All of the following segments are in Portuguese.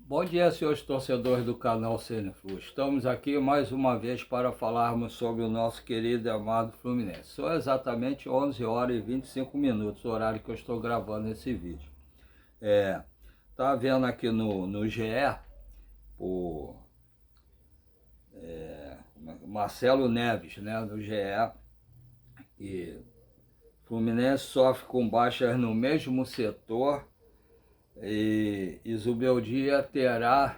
Bom dia, senhores torcedores do canal Cineflu. Estamos aqui mais uma vez para falarmos sobre o nosso querido e amado Fluminense. São exatamente 11 horas e 25 minutos, o horário que eu estou gravando esse vídeo. Tá vendo aqui no GE, o Marcelo Neves, né, do GE, e Fluminense sofre com baixas no mesmo setor e Zubeldia terá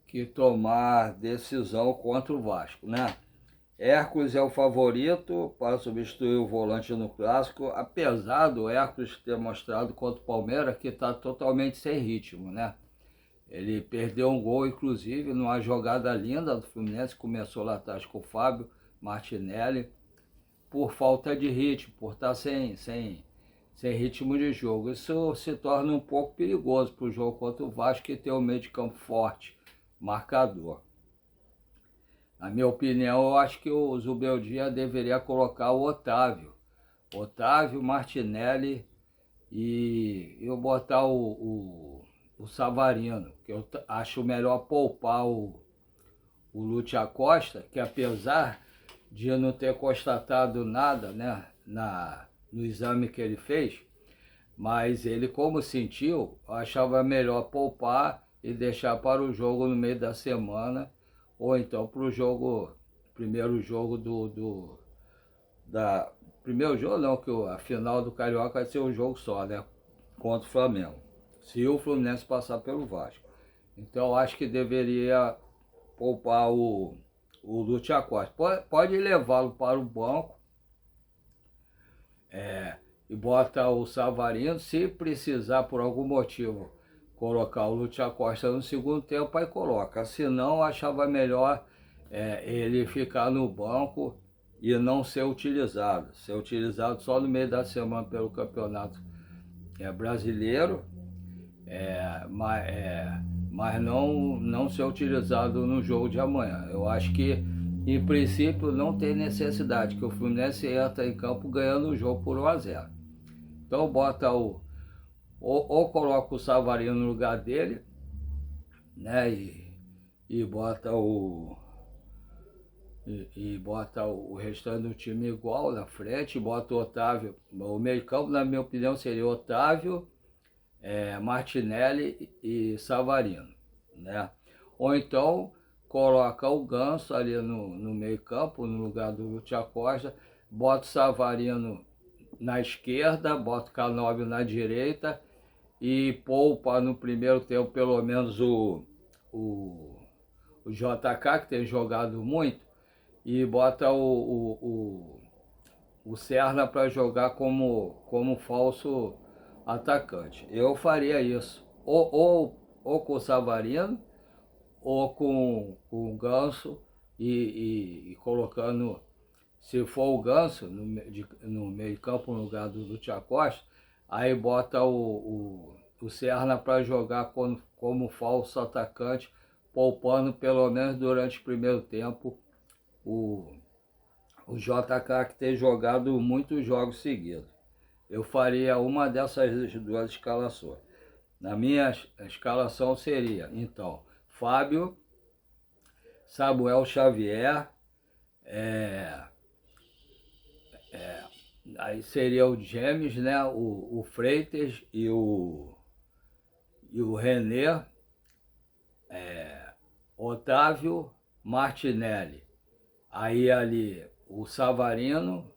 que tomar decisão contra o Vasco, né? Hércules é o favorito para substituir o volante no clássico, apesar do Hércules ter mostrado contra o Palmeiras que está totalmente sem ritmo, né? Ele perdeu um gol, inclusive, numa jogada linda do Fluminense, começou lá atrás com o Fábio Martinelli, por falta de ritmo, por estar sem ritmo de jogo. Isso se torna um pouco perigoso para o jogo contra o Vasco, que tem um meio de campo forte, marcador. Na minha opinião, eu acho que o Zubeldia deveria colocar o Otávio, Martinelli e eu botar o Savarino, que eu acho melhor poupar o Lúcio Acosta, que apesar de não ter constatado nada, né, no exame que ele fez, mas ele, como sentiu, achava melhor poupar e deixar para o jogo no meio da semana, ou então para o jogo, primeiro jogo da primeiro jogo não, que a final do Carioca vai ser um jogo só, né, contra o Flamengo, se o Fluminense passar pelo Vasco. Então acho que deveria poupar o Lúcio Acosta. Pode levá-lo para o banco, e bota o Savarino, se precisar por algum motivo colocar o Lúcio Acosta no segundo tempo, aí coloca. Se não, achava melhor ele ficar no banco e não ser utilizado só no meio da semana pelo campeonato brasileiro, mas não ser utilizado no jogo de amanhã. Eu acho que, em princípio, não tem necessidade, que o Fluminense entra em campo ganhando o jogo por 1-0. Então bota ou coloca o Savarino no lugar dele, né? E bota bota o restante do time igual na frente, bota o Otávio. O meio campo, na minha opinião, seria Otávio, Martinelli e Savarino, né? Ou então coloca o Ganso ali no meio campo, no lugar do Lúcio Acosta, bota o Savarino na esquerda, bota o Canóbio na direita e poupa no primeiro tempo pelo menos o, o JK, que tem jogado muito, e bota o Serna para jogar como falso atacante. Eu faria isso, ou com o Savarino, ou com o Ganso, e colocando, se for o Ganso no meio campo no lugar do Lúcio Acosta, aí bota o Serna para jogar como falso atacante, poupando pelo menos durante o primeiro tempo o, o JK, que tem jogado muitos jogos seguidos. Eu faria uma dessas duas escalações. Na minha escalação seria, então, Fábio, Samuel Xavier, aí seria o James, né? O Freitas e o René, Otávio, Martinelli. Aí ali o Savarino,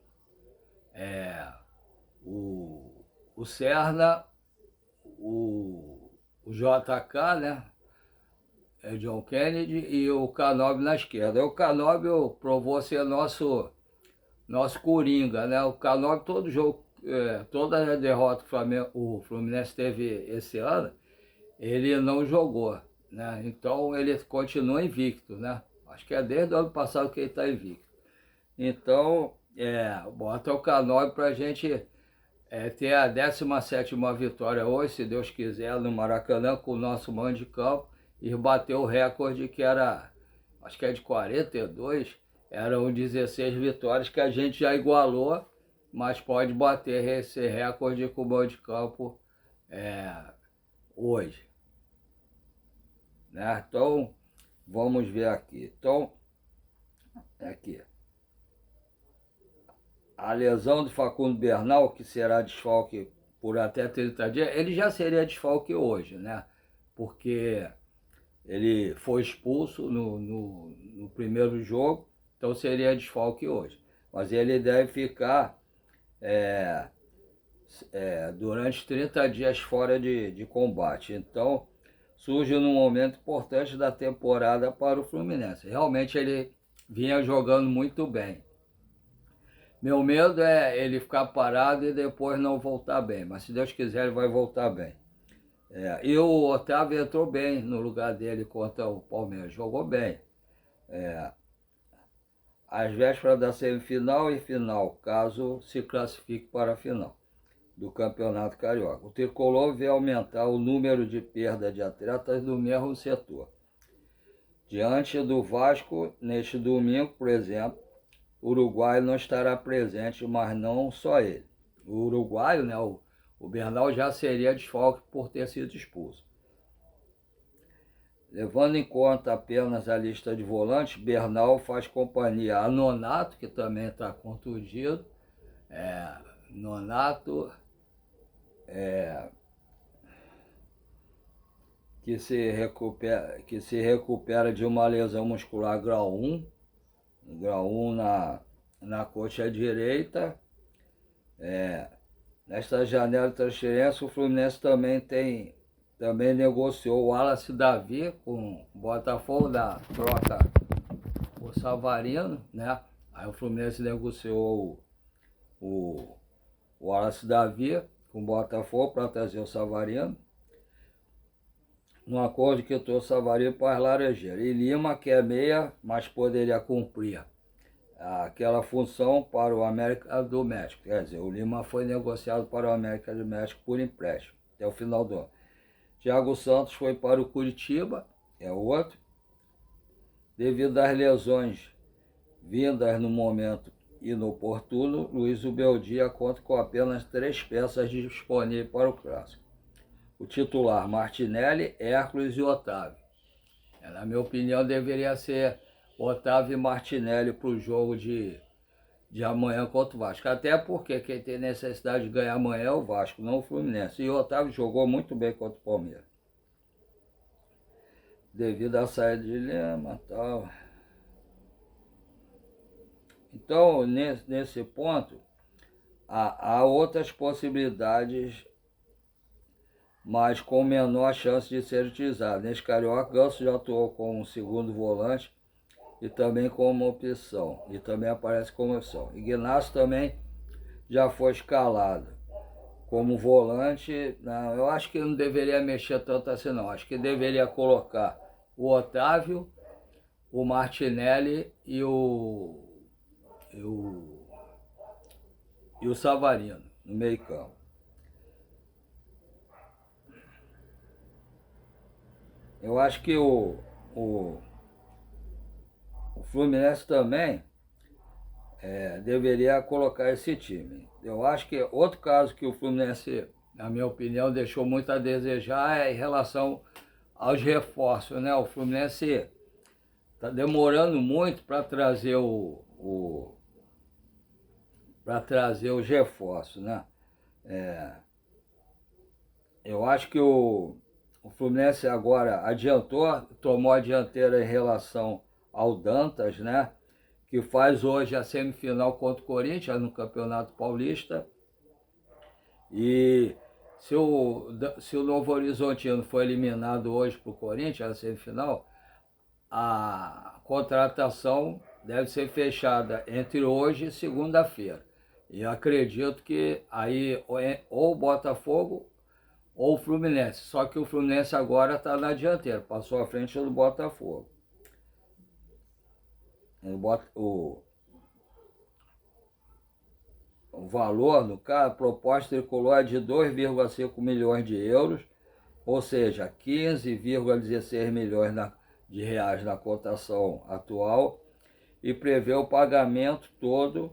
o Serna, o JK, né? John Kennedy e o Canóbio na esquerda. O Canóbio provou ser nosso coringa, né? O Canóbio, todo jogo, toda a derrota que o Fluminense teve esse ano, ele não jogou, né? Então ele continua invicto, né? Acho que é desde o ano passado que ele está invicto. Então, bota o Canóbio para a gente ter a 17ª vitória hoje, se Deus quiser, no Maracanã, com o nosso mando de campo, e bater o recorde que era, acho que é de 42, eram 16 vitórias que a gente já igualou, mas pode bater esse recorde com o mando de campo hoje, né? Então, vamos ver aqui. Então, aqui. A lesão do Facundo Bernal, que será desfalque por até 30 dias, ele já seria desfalque hoje, né? Porque ele foi expulso no primeiro jogo, então seria desfalque hoje. Mas ele deve ficar durante 30 dias fora de combate. Então, surge num momento importante da temporada para o Fluminense. Realmente ele vinha jogando muito bem. Meu medo é ele ficar parado e depois não voltar bem, mas se Deus quiser ele vai voltar bem. E o Otávio entrou bem no lugar dele contra o Palmeiras, jogou bem. Às vésperas da semifinal e final, caso se classifique para a final do Campeonato Carioca. O Tricolor vê aumentar o número de perda de atletas do mesmo setor. Diante do Vasco, neste domingo, por exemplo, o uruguaio não estará presente, mas não só ele. O uruguaio, né, o Bernal já seria desfalque por ter sido expulso. Levando em conta apenas a lista de volantes, Bernal faz companhia a Nonato, que também está contundido. Nonato, que se recupera de uma lesão muscular grau 1 na coxa direita. Nesta janela de transferência, o Fluminense também negociou o Wallace Davi com o Botafogo da troca o Savarino, né? Aí o Fluminense negociou o Wallace Davi com o Botafogo para trazer o Savarino. Um acordo que trouxe o Savarino para as Laranjeiras. E Lima, que é meia, mas poderia cumprir aquela função para o América do México. Quer dizer, o Lima foi negociado para o América do México por empréstimo até o final do ano. Thiago Santos foi para o Curitiba, é outro. Devido às lesões vindas no momento inoportuno, Luiz Ubeldia conta com apenas 3 peças disponíveis para o clássico. O titular Martinelli, Hércules e Otávio. Na minha opinião, deveria ser Otávio e Martinelli para o jogo de amanhã contra o Vasco. Até porque quem tem necessidade de ganhar amanhã é o Vasco, não o Fluminense. E o Otávio jogou muito bem contra o Palmeiras. Devido à saída de Lima e tal. Então, nesse ponto, há outras possibilidades, mas com menor chance de ser utilizado. Nesse Carioca, Ganso já atuou como um segundo volante e também como opção, e também aparece como opção. Ignacio também já foi escalado como volante. Não, eu acho que não deveria mexer tanto assim não, acho que deveria colocar o Otávio, o Martinelli e o Savarino no meio campo. Eu acho que o Fluminense também deveria colocar esse time. Eu acho que outro caso que o Fluminense, na minha opinião, deixou muito a desejar é em relação aos reforços, né? O Fluminense está demorando muito para trazer os reforços, né? Eu acho que o Fluminense agora tomou a dianteira em relação ao Dantas, né? Que faz hoje a semifinal contra o Corinthians no Campeonato Paulista. E se o Novo Horizontino for eliminado hoje para o Corinthians, na semifinal, a contratação deve ser fechada entre hoje e segunda-feira. E acredito que aí ou o Botafogo ou o Fluminense. Só que o Fluminense agora está na dianteira, passou à frente do Botafogo. O valor, no caso, a proposta tricolor é de 2,5 milhões de euros, ou seja, 15,16 milhões de reais na cotação atual, e prevê o pagamento todo,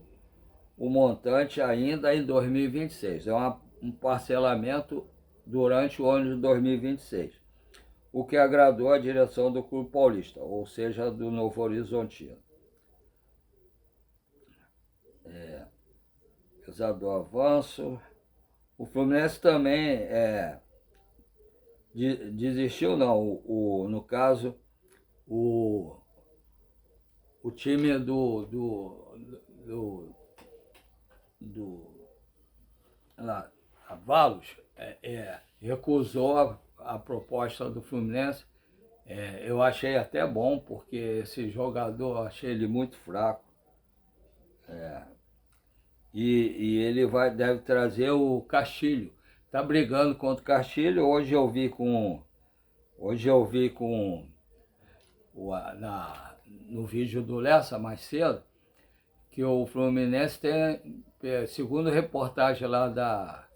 o montante ainda em 2026. É um parcelamento durante o ano de 2026, o que agradou a direção do Clube Paulista, ou seja, do Novo Horizontino. Apesar do avanço, o Fluminense também desistiu, não, no caso, o time lá, Avalos recusou a proposta do Fluminense. Eu achei até bom, porque esse jogador, eu achei ele muito fraco. E ele deve trazer o Castilho. Está brigando contra o Castilho. Hoje eu vi no vídeo do Lessa mais cedo, que o Fluminense tem, segundo reportagem lá da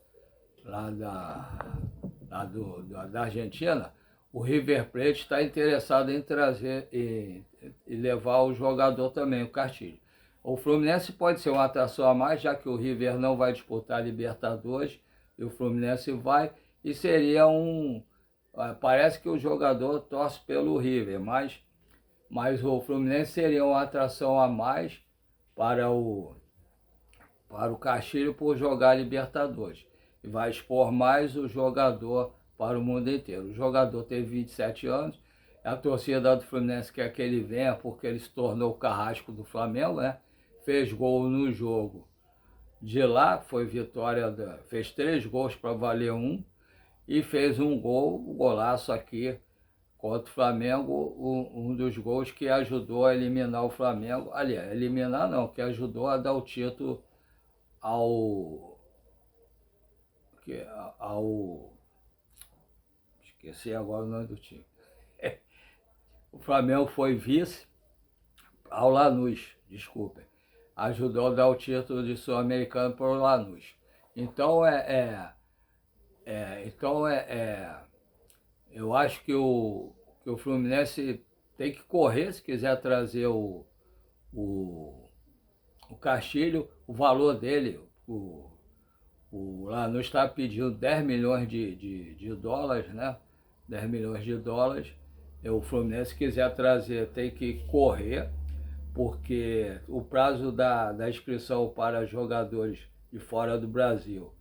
Argentina, o River Plate está interessado em trazer e levar o jogador também, o Castilho. O Fluminense pode ser uma atração a mais, já que o River não vai disputar a Libertadores, e o Fluminense vai, e seria parece que o jogador torce pelo River, mas o Fluminense seria uma atração a mais para o Castilho por jogar Libertadores. E vai expor mais o jogador para o mundo inteiro. O jogador tem 27 anos, a torcida do Fluminense quer que ele venha porque ele se tornou o carrasco do Flamengo, né? Fez gol no jogo de lá, foi vitória, fez 3 gols para valer 1, e fez um golaço aqui contra o Flamengo, um dos gols que ajudou a eliminar o Flamengo. Aliás, eliminar não, que ajudou a dar o título esqueci agora o nome do time. O Flamengo foi vice ao Lanús, desculpem. Ajudou a dar o título de sul-americano para o Lanús. Então eu acho que o Fluminense tem que correr se quiser trazer o Castilho. O valor dele, o Lanús está pedindo 10 milhões de dólares, né? 10 milhões de dólares. O Fluminense quiser trazer, tem que correr, porque o prazo da inscrição para jogadores de fora do Brasil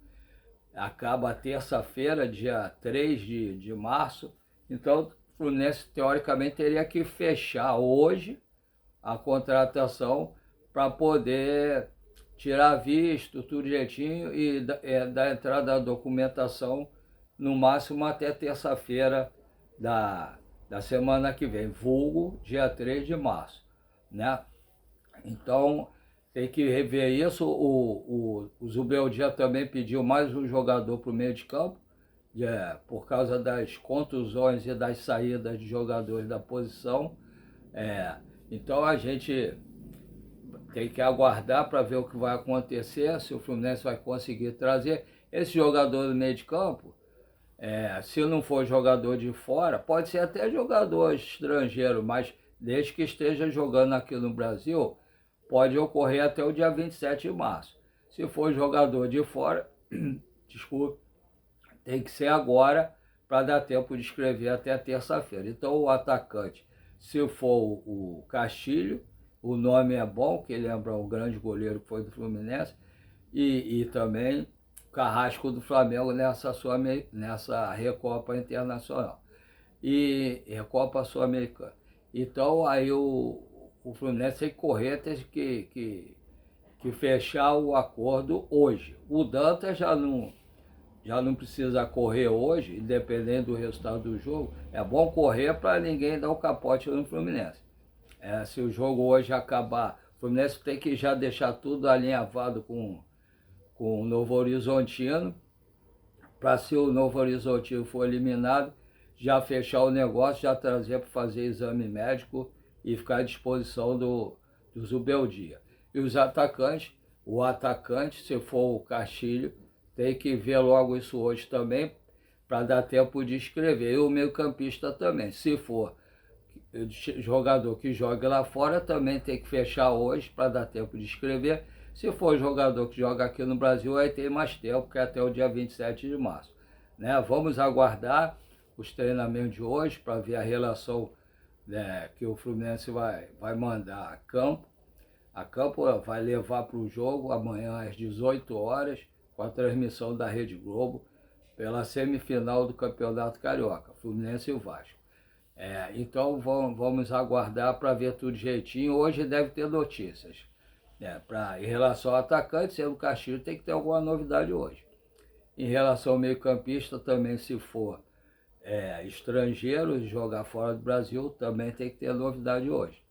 acaba terça-feira, dia 3 de março. Então, o Fluminense, teoricamente, teria que fechar hoje a contratação para poder tirar visto, tudo direitinho, e dar entrada da documentação no máximo até terça-feira da semana que vem, vulgo dia 3 de março, né? Então, tem que rever isso. O Zubeldia também pediu mais um jogador para o meio de campo, por causa das contusões e das saídas de jogadores da posição. Então, a gente tem que aguardar para ver o que vai acontecer, se o Fluminense vai conseguir trazer esse jogador do meio de campo. Se não for jogador de fora, pode ser até jogador estrangeiro, mas desde que esteja jogando aqui no Brasil, pode ocorrer até o dia 27 de março. Se for jogador de fora, desculpe, tem que ser agora para dar tempo de escrever até terça-feira. Então, o atacante, se for o Castilho, o nome é bom, que lembra o grande goleiro que foi do Fluminense, e também Carrasco do Flamengo nessa Recopa Internacional e Recopa Sul-Americana. Então, aí o Fluminense tem que correr, tem que fechar o acordo hoje. O Dantas já não precisa correr hoje, independente do resultado do jogo. É bom correr para ninguém dar o capote no Fluminense. Se o jogo hoje acabar, o Fluminense tem que já deixar tudo alinhavado com o Novo Horizontino, para, se o Novo Horizontino for eliminado, já fechar o negócio, já trazer para fazer exame médico e ficar à disposição do Zubeldia. E os atacantes, o atacante, se for o Castilho, tem que ver logo isso hoje também, para dar tempo de escrever. E o meio-campista também, se for jogador que joga lá fora, também tem que fechar hoje para dar tempo de escrever. Se for jogador que joga aqui no Brasil, aí tem mais tempo, que é até o dia 27 de março. né? Vamos aguardar os treinamentos de hoje para ver a relação, né, que o Fluminense vai mandar a campo. A campo vai levar para o jogo amanhã às 18 horas, com a transmissão da Rede Globo, pela semifinal do Campeonato Carioca, Fluminense e o Vasco. Então vamos aguardar para ver tudo direitinho. Hoje deve ter notícias. Em relação ao atacante, sendo o Castilho, tem que ter alguma novidade hoje. Em relação ao meio-campista, também, se for estrangeiro jogar fora do Brasil, também tem que ter novidade hoje.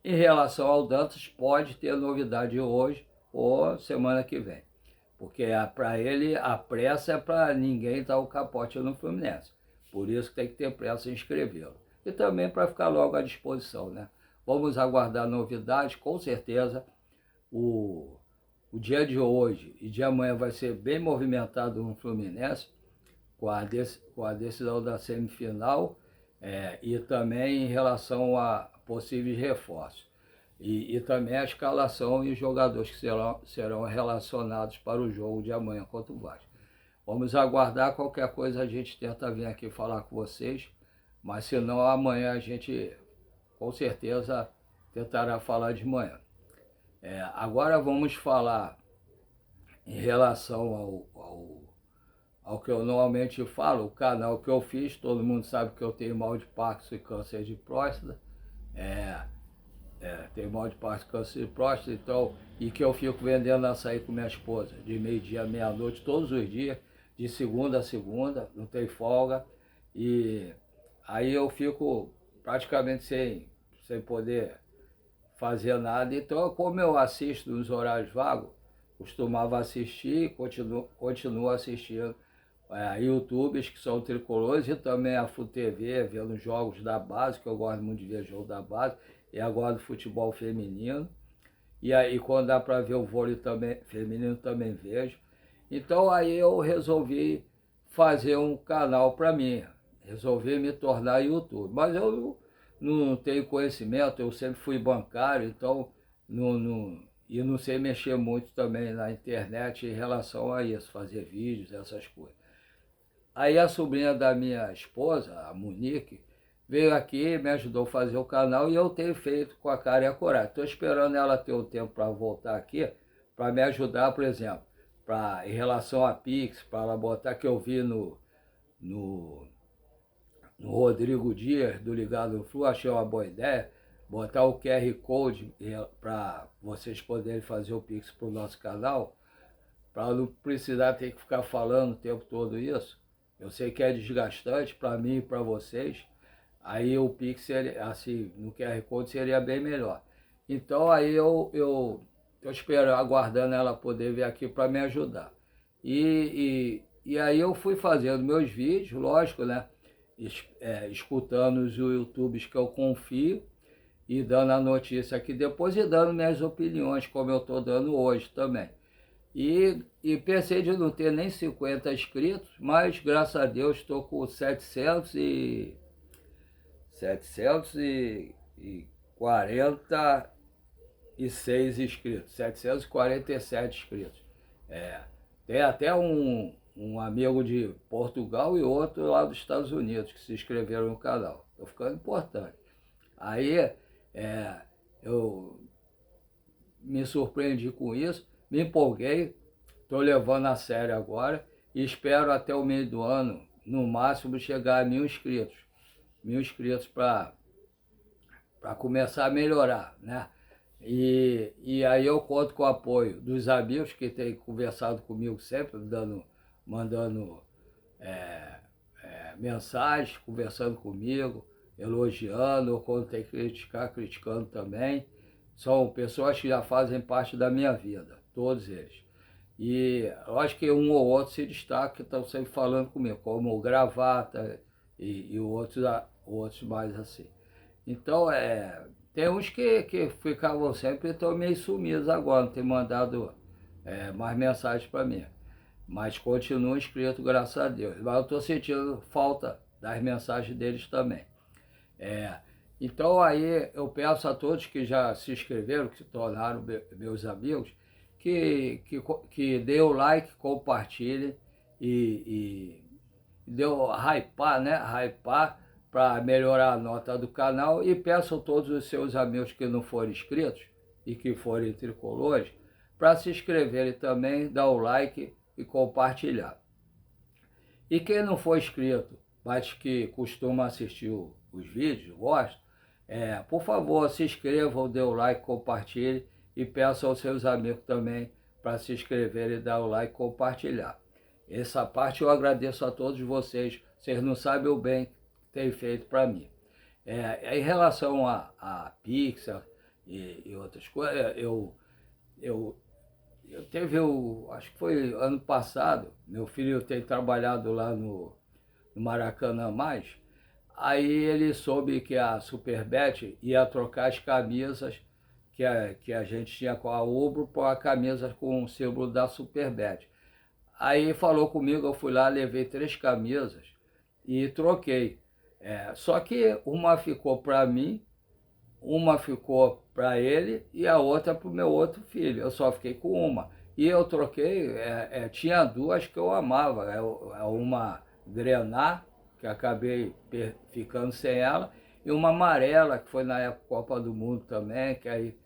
Em relação ao Dantas, pode ter novidade hoje ou semana que vem. Porque para ele a pressa é para ninguém dar o capote no Fluminense. Por isso que tem que ter pressa em inscrevê-lo. E também para ficar logo à disposição, né? Vamos aguardar novidades, com certeza. O dia de hoje e de amanhã vai ser bem movimentado no Fluminense, com a decisão da semifinal, e também em relação a possíveis reforços. E também a escalação e os jogadores que serão relacionados para o jogo de amanhã contra o Vasco. Vamos aguardar, qualquer coisa a gente tenta vir aqui falar com vocês, mas se não, amanhã a gente com certeza tentará falar de manhã. Agora vamos falar em relação ao que eu normalmente falo, o canal que eu fiz. Todo mundo sabe que eu tenho mal de Parkinson e câncer de próstata. Tenho mal de Parkinson e câncer de próstata, então, e que eu fico vendendo açaí com minha esposa, de meio-dia à meia-noite, todos os dias, de segunda a segunda, não tem folga. E aí eu fico praticamente sem poder fazer nada. Então, como eu assisto nos horários vagos, costumava assistir, continuo assistindo YouTubes que são tricolores, e também a FUTV, vendo jogos da base, que eu gosto muito de ver jogo da base, e agora do futebol feminino. E aí quando dá para ver o vôlei também, feminino, também vejo. Então aí eu resolvi fazer um canal para mim, resolvi me tornar YouTube. Mas eu não tenho conhecimento, eu sempre fui bancário, então não sei mexer muito também na internet em relação a isso, fazer vídeos, essas coisas. Aí a sobrinha da minha esposa, a Monique, veio aqui, me ajudou a fazer o canal, e eu tenho feito com a cara e a coragem. Estou esperando ela ter o tempo para voltar aqui, para me ajudar, por exemplo, em relação a Pix, para ela botar, que eu vi no Rodrigo Dias, do Ligado no Flu, achei uma boa ideia, botar o QR Code para vocês poderem fazer o Pix para o nosso canal, para não precisar ter que ficar falando o tempo todo isso. Eu sei que é desgastante para mim e para vocês. Aí o Pix, assim, no QR Code seria bem melhor. Então aí eu estou esperando, aguardando ela poder vir aqui para me ajudar. E aí eu fui fazendo meus vídeos, lógico, né? Escutando os YouTubes que eu confio e dando a notícia aqui depois e dando minhas opiniões, como eu estou dando hoje também. E pensei de não ter nem 50 inscritos, mas graças a Deus estou com 746 inscritos, 747 inscritos. Tem até um amigo de Portugal e outro lá dos Estados Unidos que se inscreveram no canal. Estou ficando importante. Aí eu me surpreendi com isso, me empolguei, estou levando a sério agora e espero até o meio do ano, no máximo, chegar a 1.000 inscritos. 1.000 inscritos para começar a melhorar, né? E aí eu conto com o apoio dos amigos que têm conversado comigo sempre, mandando mensagens, conversando comigo, elogiando, ou quando tem que criticar, criticando também. São pessoas que já fazem parte da minha vida, todos eles. E eu acho que um ou outro se destaca, que estão sempre falando comigo, como o Gravata e outros mais assim. Então, tem uns que ficavam sempre e estão meio sumidos agora, não tem mandado mais mensagens para mim. Mas continuam inscritos, graças a Deus. Mas eu estou sentindo falta das mensagens deles também. Então aí eu peço a todos que já se inscreveram, que se tornaram meus amigos, que dê o like, compartilhem e deu hypar, né? Hypar para melhorar a nota do canal, e peço a todos os seus amigos que não forem inscritos e que forem tricolores para se inscreverem também, dar o like e compartilhar. E quem não for inscrito, mas que costuma assistir os vídeos, gosta, por favor, se inscrevam, dê o like, compartilhe e peça aos seus amigos também para se inscreverem, dar o like e compartilhar. Essa parte eu agradeço a todos vocês. Vocês não sabem o bem que tem feito para mim. Em relação a Pixar e outras coisas, eu teve, acho que foi ano passado, meu filho tem trabalhado lá no Maracanã mais, aí ele soube que a Superbet ia trocar as camisas que a gente tinha com a Ubro por a camisa com o símbolo da Superbet. Aí falou comigo, eu fui lá, levei 3 camisas e troquei. Só que uma ficou para mim, uma ficou para ele e a outra para o meu outro filho. Eu só fiquei com uma. E eu troquei, tinha 2 que eu amava. Uma grená, que acabei ficando sem ela, e uma amarela, que foi na época Copa do Mundo também, que aí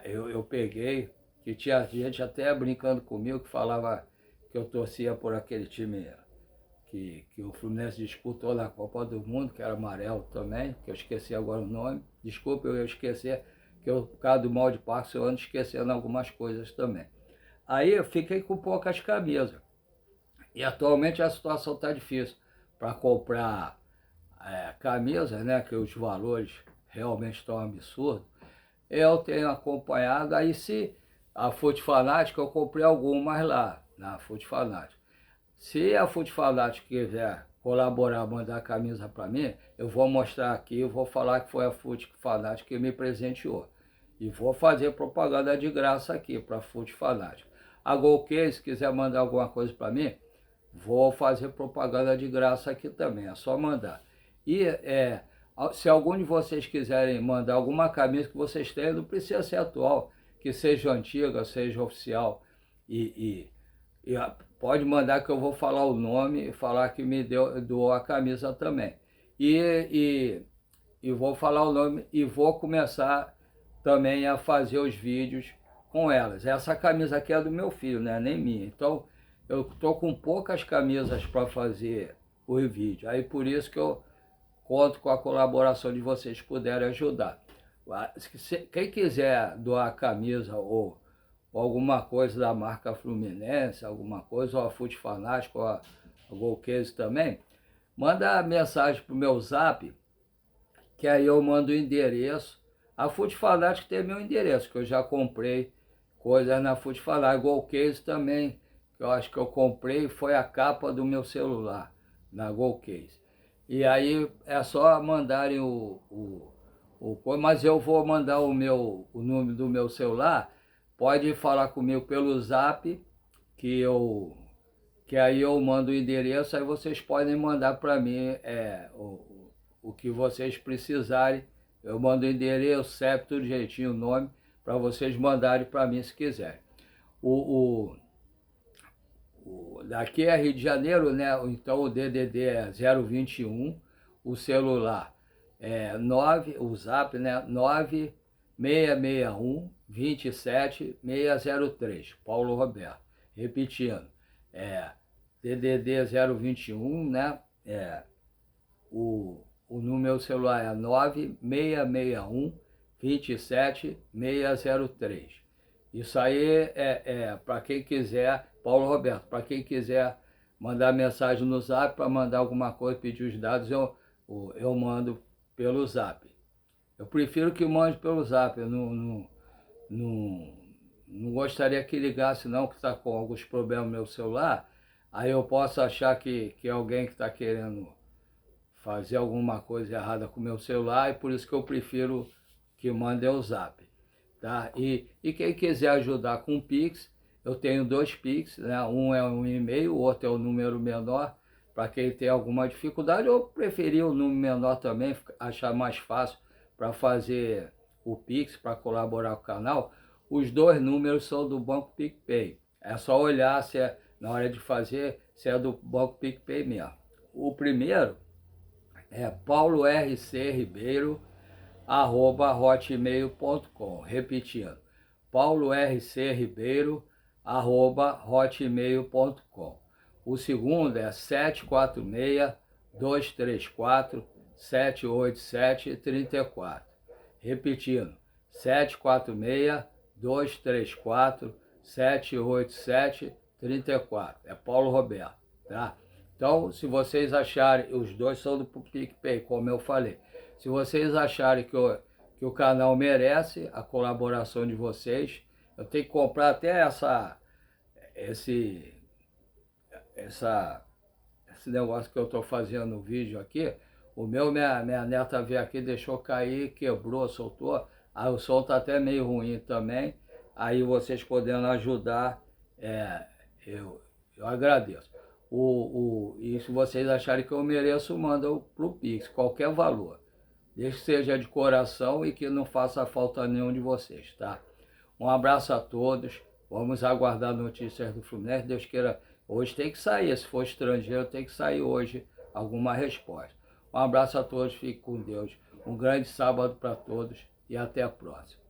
eu peguei, que tinha gente até brincando comigo, que falava que eu torcia por aquele time que o Fluminense disputou na Copa do Mundo, que era amarelo também, que eu esqueci agora o nome. Desculpa eu esquecer, que eu, por causa do mal de Parkinson, eu ando esquecendo algumas coisas também. Aí eu fiquei com poucas camisas. E atualmente a situação está difícil para comprar camisas, né, que os valores realmente estão absurdos. Eu tenho acompanhado, aí se a Fute Fanática, eu comprei algumas lá, na Fute Fanática. Se a Fute Fanática quiser colaborar, mandar a camisa para mim, eu vou mostrar aqui, eu vou falar que foi a Fute Fanática que me presenteou. E vou fazer propaganda de graça aqui para a Fute Fanática. A Golcase, se quiser mandar alguma coisa para mim, vou fazer propaganda de graça aqui também, é só mandar. E se algum de vocês quiserem mandar alguma camisa que vocês tenham, não precisa ser atual, que seja antiga, seja oficial, e pode mandar que eu vou falar o nome e falar que me doou a camisa também. E vou falar o nome e vou começar também a fazer os vídeos com elas. Essa camisa aqui é do meu filho, né? Nem minha. Então, eu estou com poucas camisas para fazer o vídeo. Aí por isso que eu conto com a colaboração de vocês, puderem ajudar. Quem quiser doar camisa ou alguma coisa da marca Fluminense, alguma coisa, ou a Fute Fanático, ou a Golcase também, manda mensagem para o meu zap, que aí eu mando o endereço. A Fute Fanático tem meu endereço, que eu já comprei coisas na Fute Fanático. Golcase também, que eu acho que eu comprei, foi a capa do meu celular, na Golcase. E aí é só mandarem mas eu vou mandar o número do meu celular. Pode falar comigo pelo zap, que aí eu mando o endereço, aí vocês podem mandar para mim o que vocês precisarem. Eu mando o endereço, CEP, tudo direitinho, o nome, para vocês mandarem para mim se quiserem. Daqui é Rio de Janeiro, né? Então o DDD é 021, o celular é 9, o zap, né? 9661 27603, Paulo Roberto. Repetindo, DDD 021, né? O número celular é 9661 27603. Isso aí para quem quiser, Paulo Roberto, para quem quiser mandar mensagem no zap, para mandar alguma coisa, pedir os dados, eu mando pelo zap. Eu prefiro que mande pelo zap, eu não gostaria que ligasse não, que está com alguns problemas no meu celular, aí eu posso achar que é alguém que está querendo fazer alguma coisa errada com o meu celular, e por isso que eu prefiro que mande o zap. Tá? E quem quiser ajudar com o Pix, eu tenho 2 Pix, né? Um é um e-mail, o outro é o número menor, para quem tem alguma dificuldade, ou preferir o número menor também, achar mais fácil para fazer o Pix, para colaborar com o canal. Os 2 números são do Banco PicPay. É só olhar se na hora de fazer, se é do Banco PicPay mesmo. O primeiro é paulorcribeiro@hotmail.com. Repetindo, paulorcribeiro@hotmail.com. O segundo é 746-234-787-34. Repetindo, 746-234-787-34. É Paulo Roberto, tá? Então, se vocês acharem, os dois são do PicPay, como eu falei. Se vocês acharem que o canal merece a colaboração de vocês, eu tenho que comprar até esse negócio que eu estou fazendo no vídeo aqui. O meu, minha neta veio aqui, deixou cair, quebrou, soltou. Aí o som está até meio ruim também. Aí vocês podendo ajudar, eu agradeço. E se vocês acharem que eu mereço, mandam pro Pix, qualquer valor. Desde que seja de coração e que não faça falta nenhum de vocês, tá? Um abraço a todos. Vamos aguardar notícias do Fluminense. Deus queira, hoje tem que sair. Se for estrangeiro, tem que sair hoje alguma resposta. Um abraço a todos, fique com Deus. Um grande sábado para todos e até a próxima.